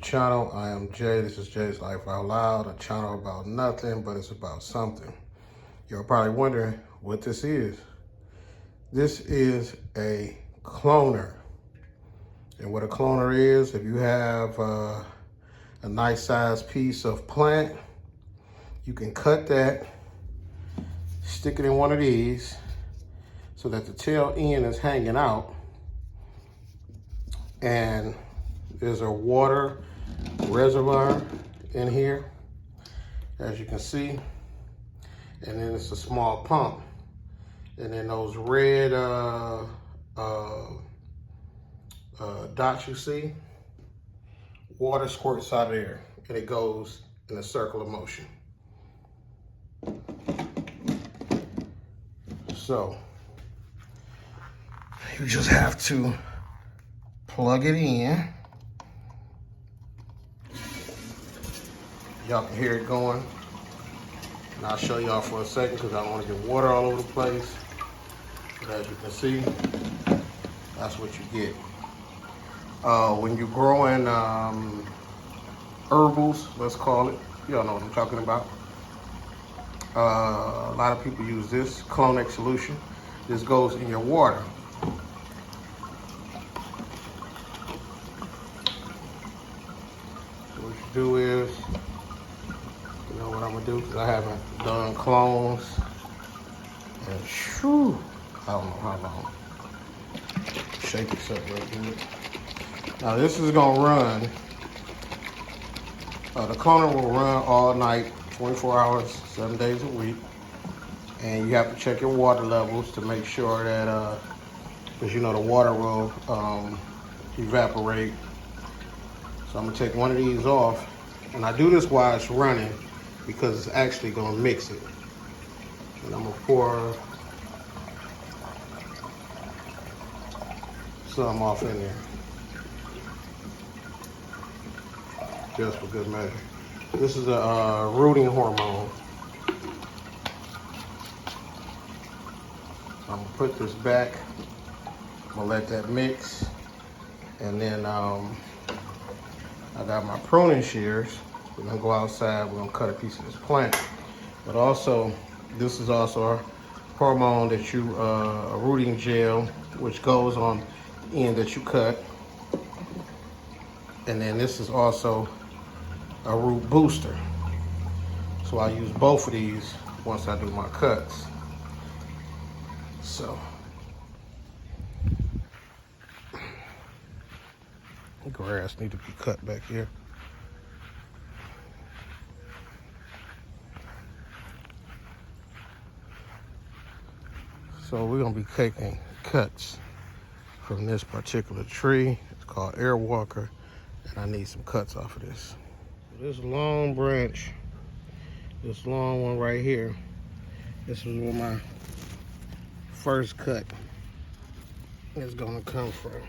channel. I am Jay. This is Jay's Life Out Loud, a channel about nothing, but it's about something. You're probably wondering what this is. This is a cloner. And what a cloner is, if you have a nice sized piece of plant, you can cut that, stick it in one of these so that the tail end is hanging out. And there's a water reservoir in here, as you can see. And then it's a small pump. And then those red dots you see, water squirts out of there and it goes in a circle of motion. So you just have to plug it in. Y'all can hear it going. And I'll show y'all for a second because I don't want to get water all over the place. But as you can see, that's what you get. When you're growing herbals, let's call it, y'all know what I'm talking about. A lot of people use this Clonex solution. This goes in your water. So what you do is, you know what I'm gonna do, because I haven't done clones and shoo, I don't know how long. Shake this up real good. Now this is gonna run, the cloner will run all night, 24 hours, 7 days a week. And you have to check your water levels to make sure that, because you know the water will evaporate. So I'm gonna take one of these off. And I do this while it's running because it's actually gonna mix it. And I'm gonna pour some off in there, just for good measure. This is a rooting hormone. I'm gonna put this back. I'm gonna let that mix. And then I got my pruning shears. We're gonna go outside, we're gonna cut a piece of this plant. But also, this is also a hormone that you, a rooting gel, which goes on the end that you cut. And then this is also a root booster. So I use both of these once I do my cuts. So, the grass need to be cut back here. So we're gonna be taking cuts from this particular tree. It's called Airwalker, and I need some cuts off of this. This long branch, this long one right here, this is where my first cut is gonna come from.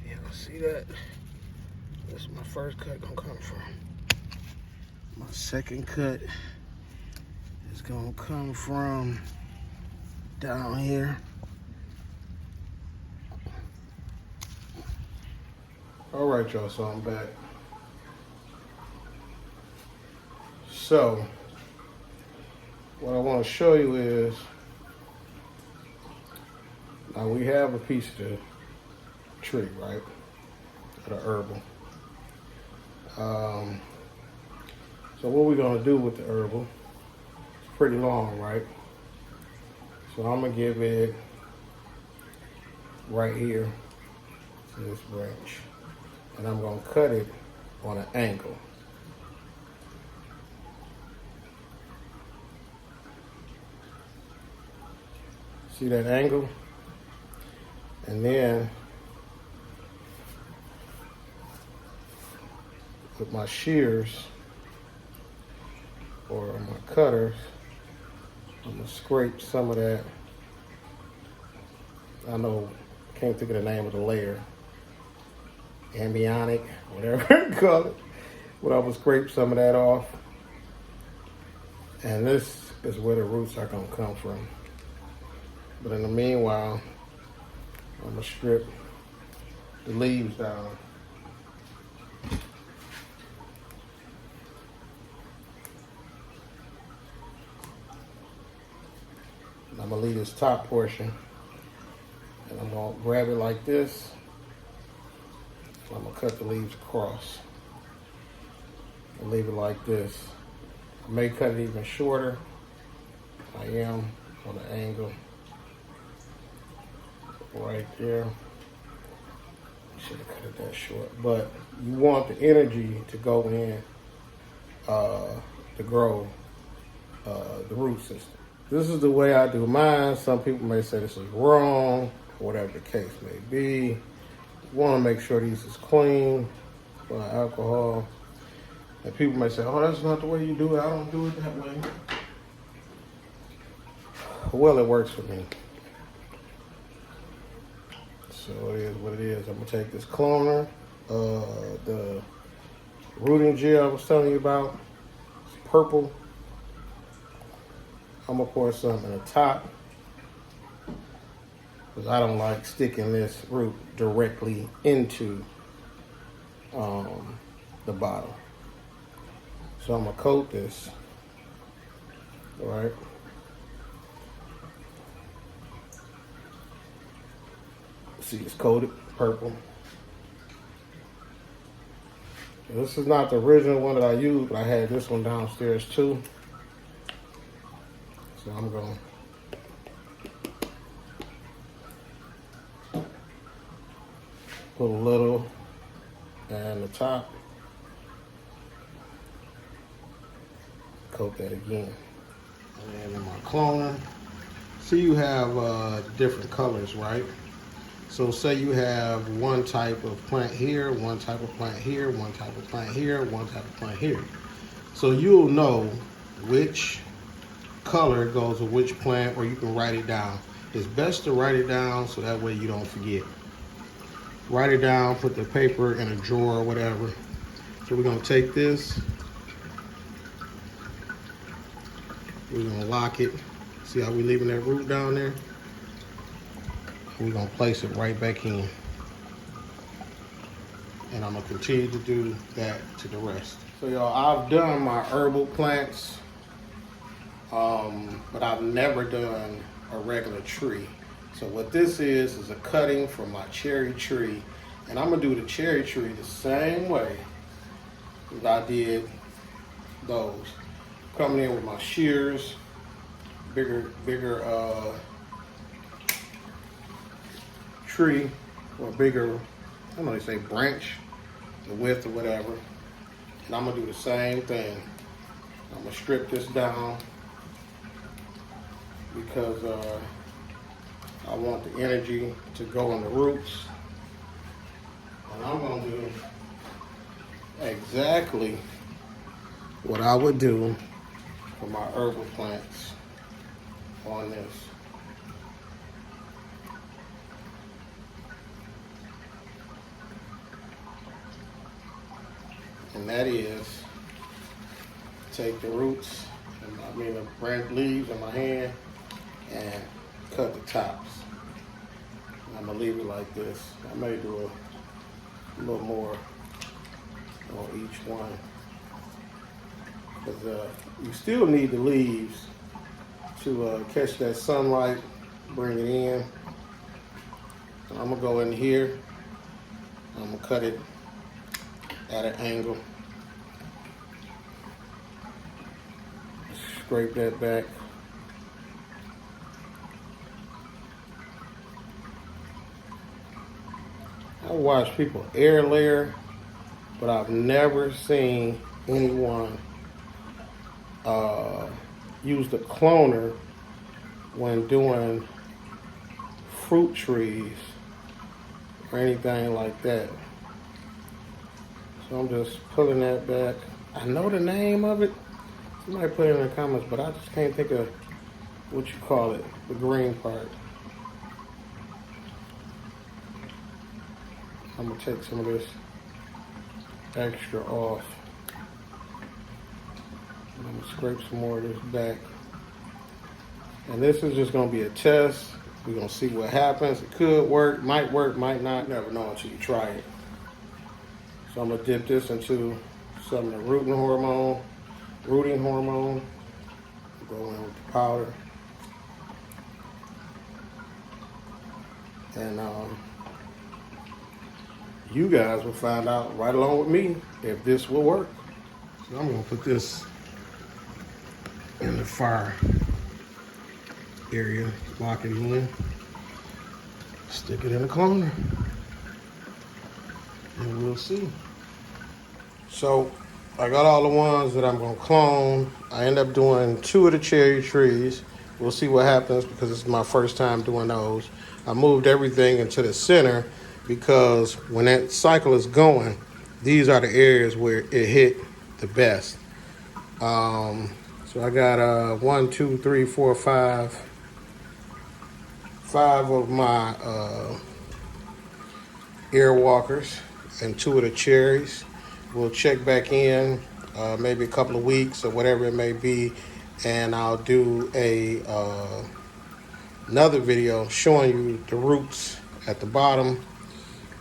You see that? This is my first cut gonna come from. My second cut is gonna come from down here. All right, y'all, so I'm back. So, what I want to show you is, now we have a piece of the tree, right? The herbal. So what we're gonna do with the herbal, it's pretty long, right? So I'm gonna give it right here to this branch. And I'm gonna cut it on an angle. See that angle? And then with my shears or my cutters, I'm gonna scrape some of that. I know, can't think of the name of the layer. Ambionic, whatever you call it. But I'm gonna scrape some of that off. And this is where the roots are gonna come from. But in the meanwhile, I'm gonna strip the leaves down. And I'm gonna leave this top portion, and I'm gonna grab it like this. I'm gonna cut the leaves across and leave it like this. I may cut it even shorter. I am on the angle right there. Should have cut it that short, but you want the energy to go in to grow the root system. This is the way I do mine. Some people may say this is wrong, whatever the case may be. You want to make sure these is clean by alcohol. And people may say, oh, that's not the way you do it. I don't do it that way. Well, it works for me. So it is what it is. I'm going to take this cloner, the rooting gel I was telling you about. It's purple. I'm going to pour some in the top because I don't like sticking this root directly into the bottle. So I'm going to coat this, all right? See, it's coated purple. This is not the original one that I used, but I had this one downstairs too. So I'm going to put a little and the top. Coat that again. And in my cloner, see you have different colors, right? So say you have one type of plant here, one type of plant here, one type of plant here, one type of plant here. So you'll know which color goes with which plant, or you can write it down. It's best to write it down so that way you don't forget. Write it down, put the paper in a drawer or whatever. So we're gonna take this, we're gonna lock it. See how we're leaving that root down there? We're gonna place it right back in. And I'm gonna continue to do that to the rest. So y'all, I've done my herbal plants, but I've never done a regular tree. So what this is a cutting from my cherry tree. And I'm gonna do the cherry tree the same way that I did those. Coming in with my shears, bigger tree, or bigger, I don't know, they say branch, the width or whatever. And I'm gonna do the same thing. I'm gonna strip this down because I want the energy to go in the roots. And I'm gonna do exactly what I would do for my herbal plants on this. And that is, take the roots, the branch leaves in my hand, and cut the tops. And I'm gonna leave it like this. I may do a little more on each one, because you still need the leaves to catch that sunlight, bring it in. So I'm gonna go in here, I'm gonna cut it at an angle. Scrape that back. I watch people air layer, but I've never seen anyone use the cloner when doing fruit trees or anything like that. So I'm just pulling that back. I know the name of it. Somebody put it in the comments, but I just can't think of what you call it, the green part. I'm gonna take some of this extra off. I'm gonna scrape some more of this back. And this is just gonna be a test. We're gonna see what happens. It could work, might not. Never know until you try it. So I'm gonna dip this into some of the rooting hormone. Go in with the powder. And you guys will find out right along with me if this will work. So I'm gonna put this in the fire area, lock it in, stick it in the cloner, and we'll see. So I got all the ones that I'm gonna clone. I end up doing 2 of the cherry trees. We'll see what happens because it's my first time doing those. I moved everything into the center because when that cycle is going, these are the areas where it hit the best. So I got 1, 2, 3, 4, 5 of my airwalkers and 2 of the cherries. We'll check back in maybe a couple of weeks or whatever it may be, and I'll do another video showing you the roots at the bottom.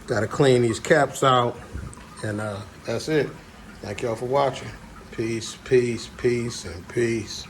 Got to clean these caps out, and that's it. Thank y'all for watching. Peace, peace, peace, and peace.